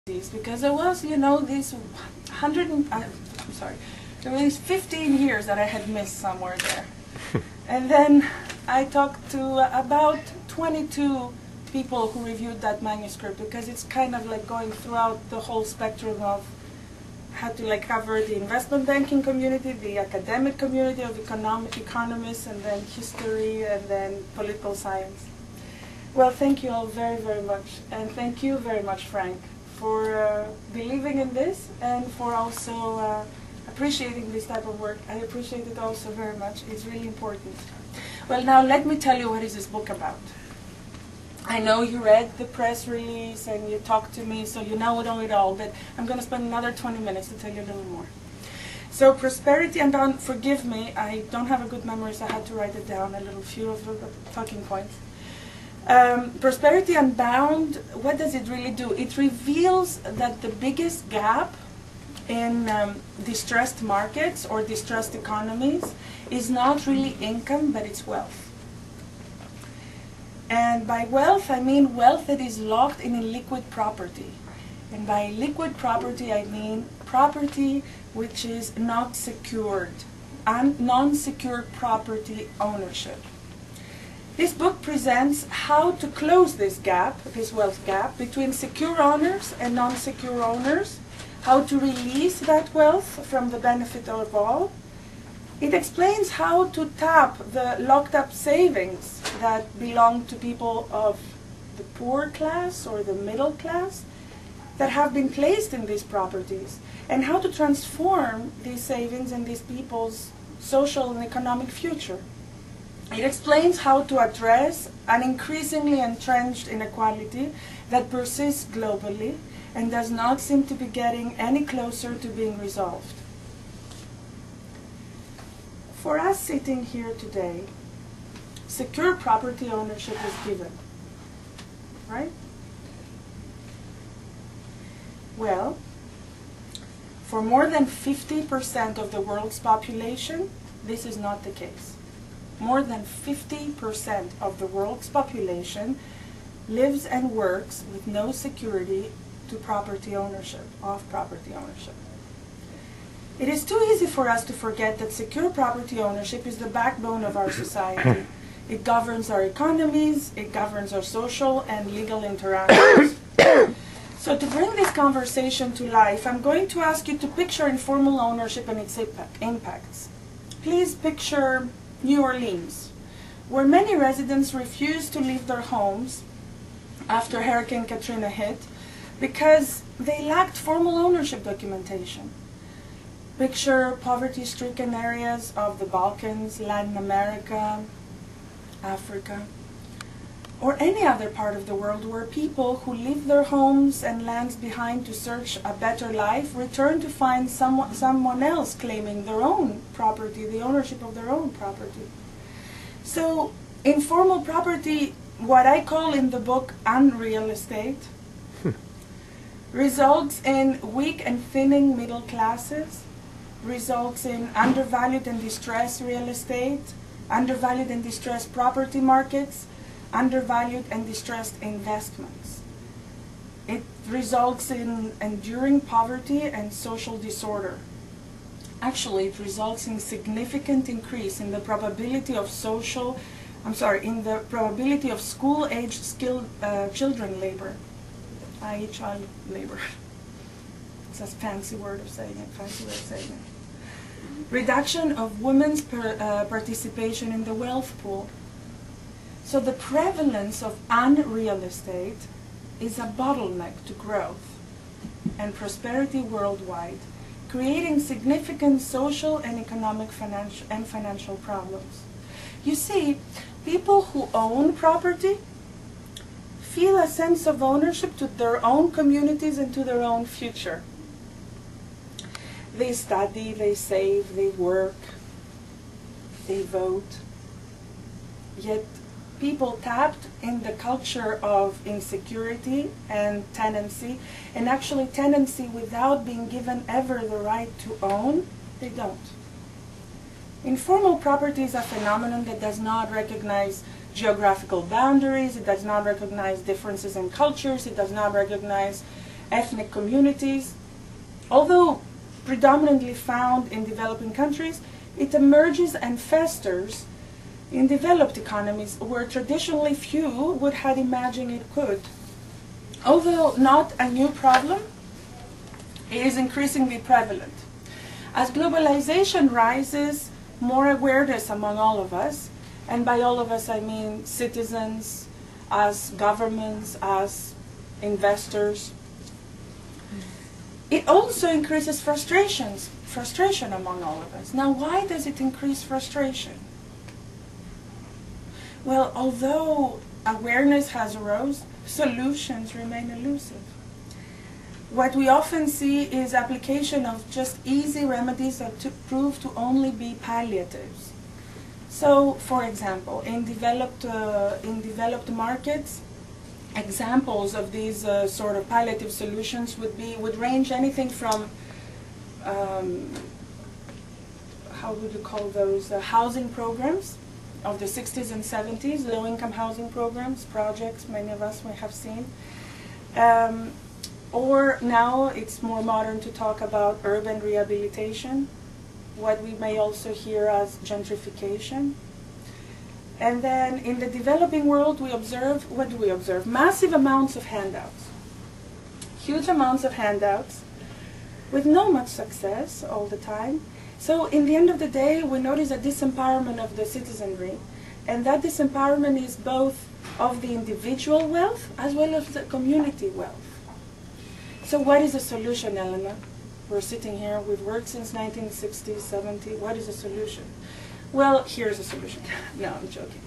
because there was, these 100, I'm sorry, there were these 15 years that I had missed somewhere there. And then I talked to about 22 people who reviewed that manuscript, because it's kind of like going throughout the whole spectrum of how to cover the investment banking community, the academic community of economists, and then history, and then political science. Well, thank you all very, very much. And thank you very much, Frank, for believing in this and for also appreciating this type of work. I appreciate it also very much. It's really important. Well, now let me tell you what is this book about. I know you read the press release and you talked to me, so you know it all, but I'm going to spend another 20 minutes to tell you a little more. So Prosperity Unbound, forgive me, I don't have a good memory, so I had to write it down, a little few of the talking points. Prosperity Unbound, what does it really do? It reveals that the biggest gap in distressed markets or distressed economies is not really income, but it's wealth. And by wealth, I mean wealth that is locked in a liquid property. And by liquid property, I mean property which is not secured, non-secure property ownership. This book presents how to close this gap, this wealth gap, between secure owners and non-secure owners, how to release that wealth from the benefit of all. It explains how to tap the locked-up savings that belong to people of the poor class or the middle class that have been placed in these properties, and how to transform these savings and these people's social and economic future. It explains how to address an increasingly entrenched inequality that persists globally and does not seem to be getting any closer to being resolved. For us sitting here today, secure property ownership is given, right? Well, for more than 50% of the world's population, this is not the case. More than 50% of the world's population lives and works with no security to property ownership, of property ownership. It is too easy for us to forget that secure property ownership is the backbone of our society. It governs our economies, it governs our social and legal interactions. So to bring this conversation to life, I'm going to ask you to picture informal ownership and its impacts. Please picture New Orleans, where many residents refused to leave their homes after Hurricane Katrina hit because they lacked formal ownership documentation. Picture poverty-stricken areas of the Balkans, Latin America, Africa, or any other part of the world where people who leave their homes and lands behind to search a better life return to find someone else claiming their own property, the ownership of their own property. So informal property, what I call in the book unreal estate, results in weak and thinning middle classes, results in undervalued and distressed real estate, undervalued and distressed property markets, undervalued and distressed investments. It results in enduring poverty and social disorder. Actually, it results in significant increase in the probability of school-aged skilled children labor, i.e. child labor. It's a fancy word of saying it, Reduction of women's participation in the wealth pool. So the prevalence of unreal estate is a bottleneck to growth and prosperity worldwide, creating significant social and economic financial problems. You see, people who own property feel a sense of ownership to their own communities and to their own future. They study, they save, they work, they vote, yet people tapped in the culture of insecurity and tenancy, and actually tenancy without being given ever the right to own, they don't. Informal property is a phenomenon that does not recognize geographical boundaries, it does not recognize differences in cultures, it does not recognize ethnic communities. Although predominantly found in developing countries, it emerges and festers in developed economies where traditionally few would have imagined it could. Although not a new problem, it is increasingly prevalent. As globalization rises, more awareness among all of us, and by all of us I mean citizens, as governments, as investors, it also increases frustration among all of us. Now, why does it increase frustration? Well, although awareness has arose, solutions remain elusive. What we often see is application of just easy remedies that prove to only be palliatives. So, for example, in developed markets, examples of these sort of palliative solutions would range anything from how would you call those housing programs of the 60s and 70s, low-income housing programs, projects many of us may have seen. Or now it's more modern to talk about urban rehabilitation, what we may also hear as gentrification. And then in the developing world, we observe, what do we observe? Massive amounts of handouts. Huge amounts of handouts with no much success all the time. So in the end of the day, we notice a disempowerment of the citizenry. And that disempowerment is both of the individual wealth as well as the community wealth. So what is the solution, Elena? We're sitting here, we've worked since 1960, 70. What is the solution? Well, here's a solution. No, I'm joking.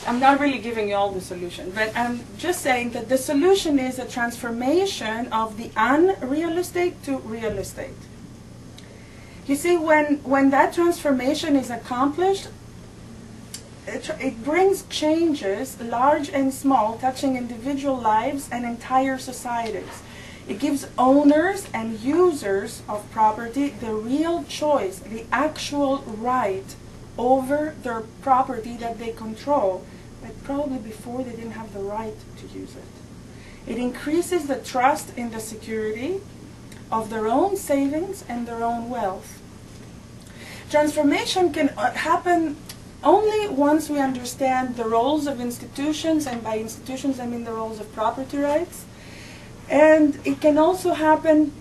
I'm not really giving you all the solution, but I'm just saying that the solution is a transformation of the unreal estate to real estate. You see, when that transformation is accomplished, it brings changes, large and small, touching individual lives and entire societies. It gives owners and users of property the real choice, the actual right over their property that they control, but probably before they didn't have the right to use it. It increases the trust in the security of their own savings and their own wealth. Transformation can happen only once we understand the roles of institutions, and by institutions I mean the roles of property rights. And it can also happen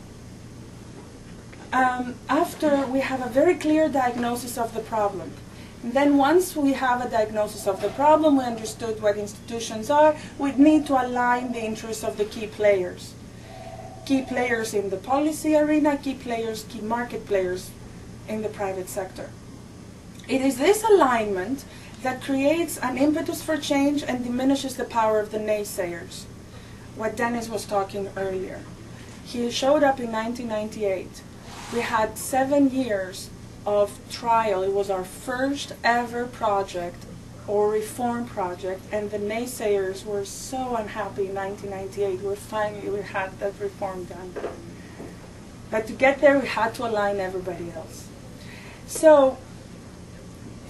after we have a very clear diagnosis of the problem. And then once we have a diagnosis of the problem, we understood what institutions are, we need to align the interests of the key players. Key players in the policy arena, key market players in the private sector. It is this alignment that creates an impetus for change and diminishes the power of the naysayers. What Dennis was talking earlier. He showed up in 1998. We had 7 years of trial. It was our first ever project or reform project, and the naysayers were so unhappy in 1998. We had that reform done. But to get there, we had to align everybody else. So,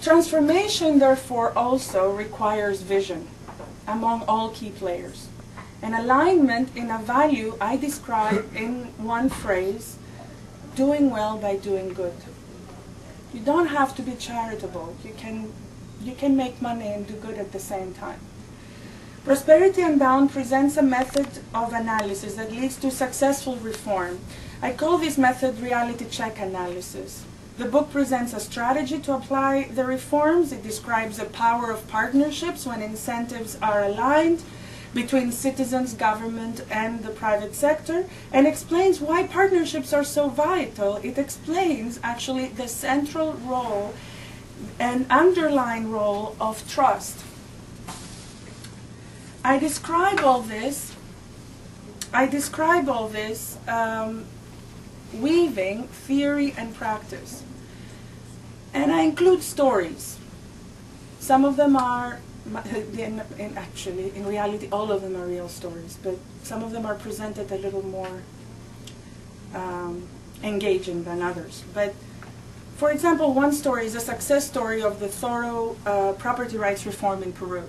transformation, therefore, also requires vision among all key players. An alignment in a value I describe in one phrase: doing well by doing good. You don't have to be charitable. You can make money and do good at the same time. Prosperity Unbound presents a method of analysis that leads to successful reform. I call this method reality check analysis. The book presents a strategy to apply the reforms. It describes the power of partnerships when incentives are aligned between citizens, government, and the private sector, and explains why partnerships are so vital. It explains actually the central role and underlying role of trust. I describe all this weaving theory and practice. And I include stories. Some of them are, in reality, all of them are real stories, but some of them are presented a little more engaging than others. But for example, one story is a success story of the thorough property rights reform in Peru.